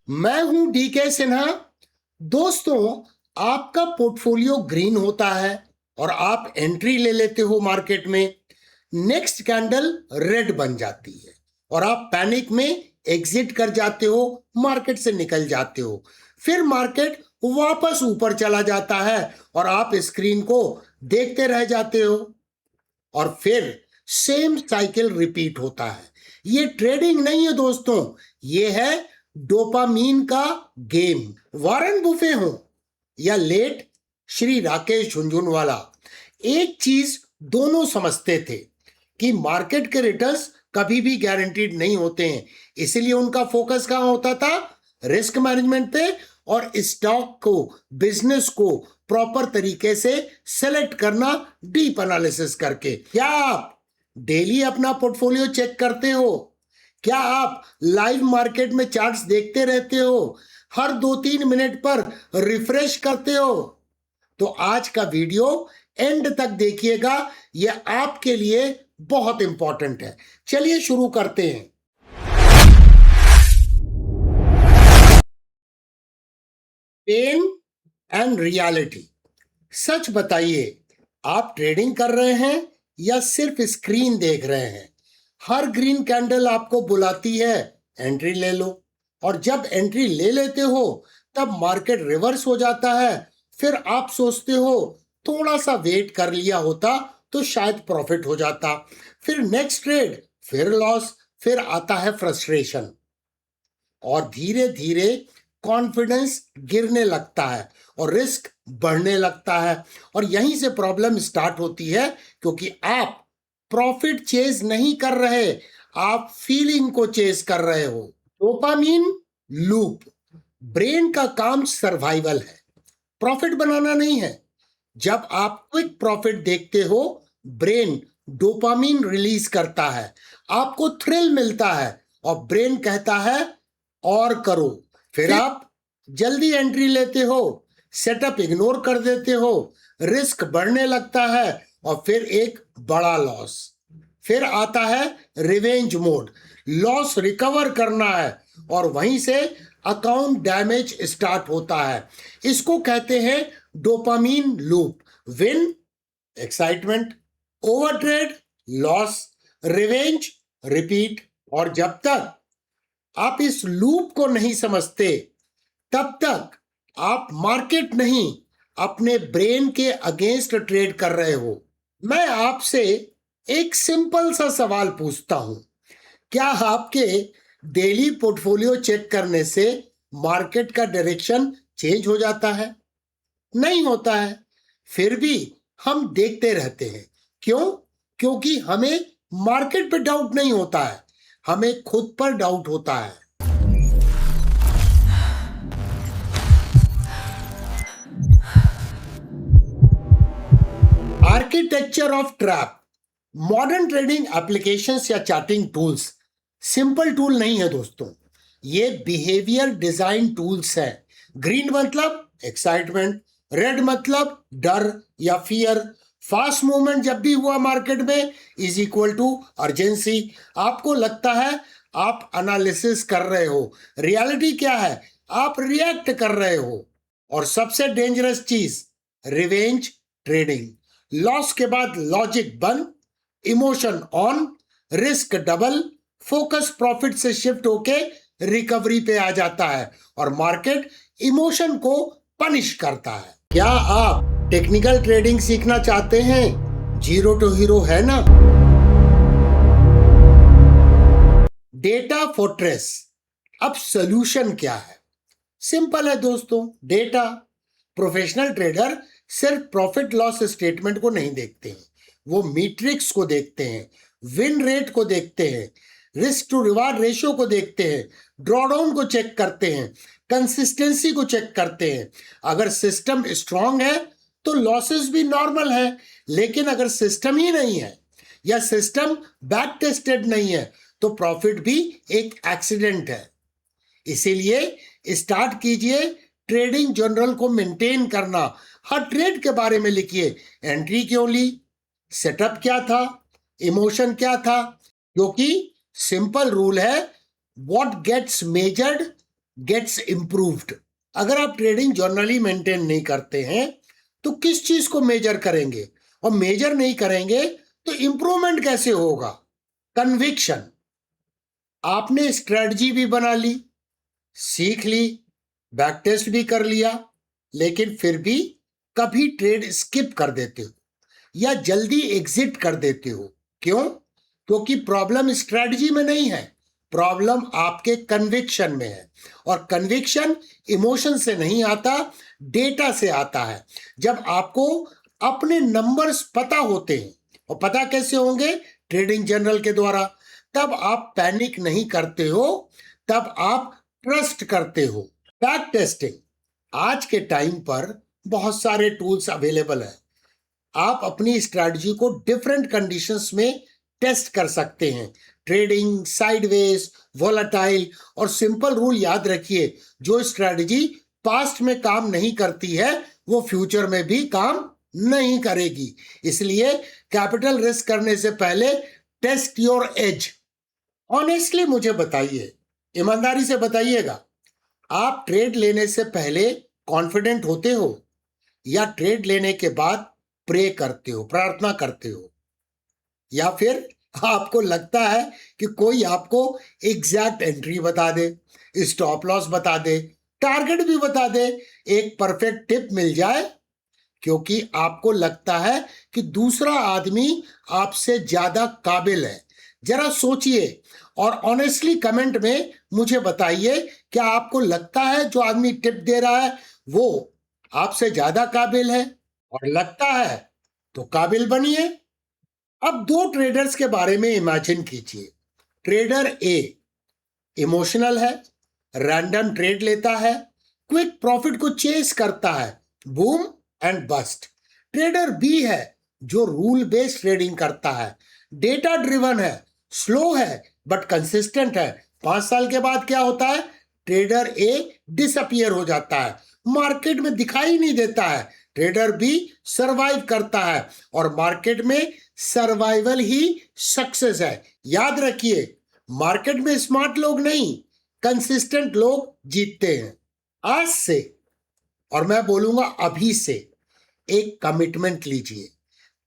मैं हूं डीके सिन्हा। दोस्तों, आपका पोर्टफोलियो ग्रीन होता है और आप एंट्री ले लेते हो मार्केट में। नेक्स्ट कैंडल रेड बन जाती है और आप पैनिक में एग्जिट कर जाते हो, मार्केट से निकल जाते हो। फिर मार्केट वापस ऊपर चला जाता है और आप स्क्रीन को देखते रह जाते हो और फिर सेम साइकिल रिपीट होता है। ये ट्रेडिंग नहीं है दोस्तों, ये है डोपामीन का गेम। वॉरेन बुफे हो या लेट श्री राकेश झुनझुनवाला, एक चीज दोनों समझते थे कि मार्केट के रिटर्न्स कभी भी गारंटीड नहीं होते हैं। इसलिए उनका फोकस कहां होता था? रिस्क मैनेजमेंट पे और स्टॉक को, बिजनेस को प्रॉपर तरीके से सेलेक्ट करना, डीप एनालिसिस करके। क्या आप डेली अपना पोर्टफोलियो चेक करते हो? क्या आप लाइव मार्केट में चार्ट्स देखते रहते हो? हर 2-3 मिनट पर रिफ्रेश करते हो? तो आज का वीडियो एंड तक देखिएगा, यह आपके लिए बहुत इंपॉर्टेंट है। चलिए शुरू करते हैं। Pen and reality. सच बताइए, आप ट्रेडिंग कर रहे हैं या सिर्फ स्क्रीन देख रहे हैं? हर ग्रीन कैंडल आपको बुलाती है, एंट्री ले लो, और जब एंट्री ले लेते हो तब मार्केट रिवर्स हो जाता है। फिर आप सोचते हो थोड़ा सा वेट कर लिया होता तो शायद प्रॉफिट हो जाता। फिर नेक्स्ट ट्रेड, फिर लॉस, फिर आता है फ्रस्ट्रेशन और धीरे धीरे कॉन्फिडेंस गिरने लगता है और रिस्क बढ़ने लगता है। और यहीं से प्रॉब्लम स्टार्ट होती है, क्योंकि आप प्रॉफिट चेज नहीं कर रहे, आप फीलिंग को चेज कर रहे हो। Dopamine loop. ब्रेन का काम सर्वाइवल है, प्रॉफिट बनाना नहीं है। जब आप क्विक प्रॉफिट देखते हो, ब्रेन डोपामीन रिलीज करता है, आपको थ्रिल मिलता है और ब्रेन कहता है और करो। फिर आप जल्दी एंट्री लेते हो, सेटअप इग्नोर कर देते हो, रिस्क बढ़ने लगता है और फिर एक बड़ा लॉस। फिर आता है रिवेंज मोड, लॉस रिकवर करना है और वहीं से अकाउंट डैमेज स्टार्ट होता है। इसको कहते हैं dopamine loop. Win, excitement, over trade, loss, revenge, repeat. और जब तक आप इस लूप को नहीं समझते, तब तक आप मार्केट नहीं, अपने ब्रेन के अगेंस्ट ट्रेड कर रहे हो। मैं आपसे एक सिंपल सा सवाल पूछता हूं, क्या आपके डेली पोर्टफोलियो चेक करने से मार्केट का डायरेक्शन चेंज हो जाता है? नहीं होता है। फिर भी हम देखते रहते हैं। क्यों? क्योंकि हमें मार्केट पे डाउट नहीं होता है, हमें खुद पर डाउट होता है। Architecture of trap. Modern trading applications या चार्टिंग टूल्स सिंपल टूल नहीं है दोस्तों, ये बिहेवियर डिजाइन टूल्स है। ग्रीन मतलब एक्साइटमेंट, रेड मतलब डर या फियर। फास्ट मूवमेंट जब भी हुआ मार्केट में इज इक्वल टू अर्जेंसी। आपको लगता है आप एनालिसिस कर रहे हो, रियलिटी क्या है? आप रिएक्ट कर रहे हो। और सबसे डेंजरस चीज, रिवेंज ट्रेडिंग। लॉस के बाद लॉजिक बंद, emotion on, risk double, focus profit से शिफ्ट होके रिकवरी पे आ जाता है और मार्केट इमोशन को पनिश करता है। क्या आप टेक्निकल ट्रेडिंग सीखना चाहते हैं? जीरो टू हीरो है ना। Data fortress. अब सॉल्यूशन क्या है? सिंपल है दोस्तों, डेटा। प्रोफेशनल ट्रेडर सिर्फ प्रॉफिट लॉस स्टेटमेंट को नहीं देखते हैं, वो मैट्रिक्स को देखते हैं, विन रेट को देखते हैं, रिस्क टू रिवार्ड रेशियो को देखते हैं, ड्रॉडाउन को चेक करते हैं, कंसिस्टेंसी को चेक करते हैं। अगर सिस्टम स्ट्रांग है तो लॉसेस भी नॉर्मल है, लेकिन अगर सिस्टम ही नहीं है या सिस्टम बैक टेस्टेड नहीं है तो प्रॉफिट भी एक एक्सीडेंट है। इसीलिए स्टार्ट कीजिए ट्रेडिंग जर्नल को मेंटेन करना। हर ट्रेड के बारे में लिखिए, एंट्री क्यों ली, सेटअप क्या था, इमोशन क्या था। क्योंकि सिंपल रूल है, what gets measured gets improved. अगर आप ट्रेडिंग जर्नली मेंटेन नहीं करते हैं तो किस चीज को मेजर करेंगे, और मेजर नहीं करेंगे तो इंप्रूवमेंट कैसे होगा? कन्विक्शन। आपने स्ट्रेटजी भी बना ली, सीख ली, बैक टेस्ट भी कर लिया, लेकिन फिर भी कभी ट्रेड स्किप कर देते हो या जल्दी एग्जिट कर देते हो। क्यों? क्योंकि प्रॉब्लम स्ट्रेटजी में नहीं है, प्रॉब्लम आपके कन्विक्शन में है। और कन्विक्शन इमोशन से नहीं आता, डेटा से आता है। जब आपको अपने नंबर्स पता होते हैं, और पता कैसे होंगे? ट्रेडिंग जर्नल के द्वारा। तब आप पैनिक नहीं करते हो, तब आप ट्रस्ट करते हो। Back testing. आज के टाइम पर बहुत सारे टूल्स अवेलेबल हैं। आप अपनी स्ट्रैटेजी को डिफरेंट कंडीशंस में टेस्ट कर सकते हैं। ट्रेडिंग, साइडवेज, वोलेटाइल, और सिंपल रूल याद रखिए, जो स्ट्रैटेजी पास्ट में काम नहीं करती है वो फ्यूचर में भी काम नहीं करेगी। इसलिए कैपिटल रिस्क करने से पहले टेस्ट योर एज। ऑनेस्टली मुझे बताइए, ईमानदारी से बताइएगा, आप ट्रेड लेने से पहले कॉन्फिडेंट होते हो या ट्रेड लेने के बाद प्रे करते हो, प्रार्थना करते हो? या फिर आपको लगता है कि कोई आपको एग्जैक्ट एंट्री बता दे, स्टॉप लॉस बता दे, टारगेट भी बता दे, एक परफेक्ट टिप मिल जाए, क्योंकि आपको लगता है कि दूसरा आदमी आपसे ज्यादा काबिल है? जरा सोचिए और ऑनेस्टली कमेंट में मुझे बताइए, क्या आपको लगता है जो आदमी टिप दे रहा है वो आपसे ज्यादा काबिल है? और लगता है तो काबिल बनिए। अब दो ट्रेडर्स के बारे में इमेजिन कीजिए। ट्रेडर ए इमोशनल है, रैंडम ट्रेड लेता है, क्विक प्रॉफिट को चेस करता है, boom and bust. Trader B है जो रूल बेस्ड ट्रेडिंग करता है, डेटा ड्रिवन है, स्लो है बट कंसिस्टेंट है। 5 साल के बाद क्या होता है? ट्रेडर ए डिसअपियर हो जाता है, मार्केट में दिखाई नहीं देता है। ट्रेडर बी सरवाइव करता है, और मार्केट में सर्वाइवल ही सक्सेस है। याद रखिए, मार्केट में स्मार्ट लोग नहीं, कंसिस्टेंट लोग जीतते हैं। आज से, और मैं बोलूंगा अभी से, एक कमिटमेंट लीजिए।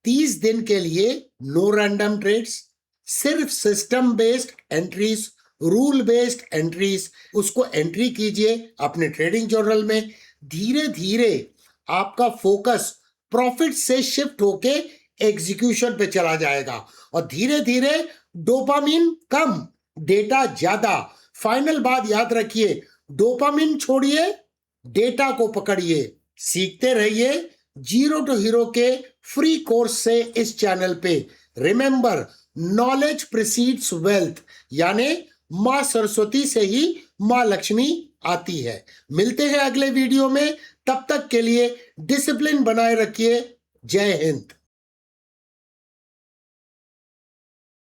30 दिन के लिए नो रैंडम ट्रेड्स, सिर्फ system based entries, rule based entries. उसको एंट्री कीजिए अपने ट्रेडिंग जर्नल में। धीरे धीरे आपका फोकस प्रॉफिट से शिफ्ट होके एग्जीक्यूशन पे चला जाएगा, और धीरे धीरे डोपामिन कम, डेटा ज्यादा। फाइनल बात याद रखिए, डोपामिन छोड़िए, डेटा को पकड़िए। सीखते रहिए जीरो टू हीरो के फ्री कोर्स से इस चैनल पे। रिमेंबर, नॉलेज प्रिसीड्स वेल्थ, यानी मां सरस्वती से ही मां लक्ष्मी आती है। मिलते हैं अगले वीडियो में, तब तक के लिए डिसिप्लिन बनाए रखिए। जय हिंद।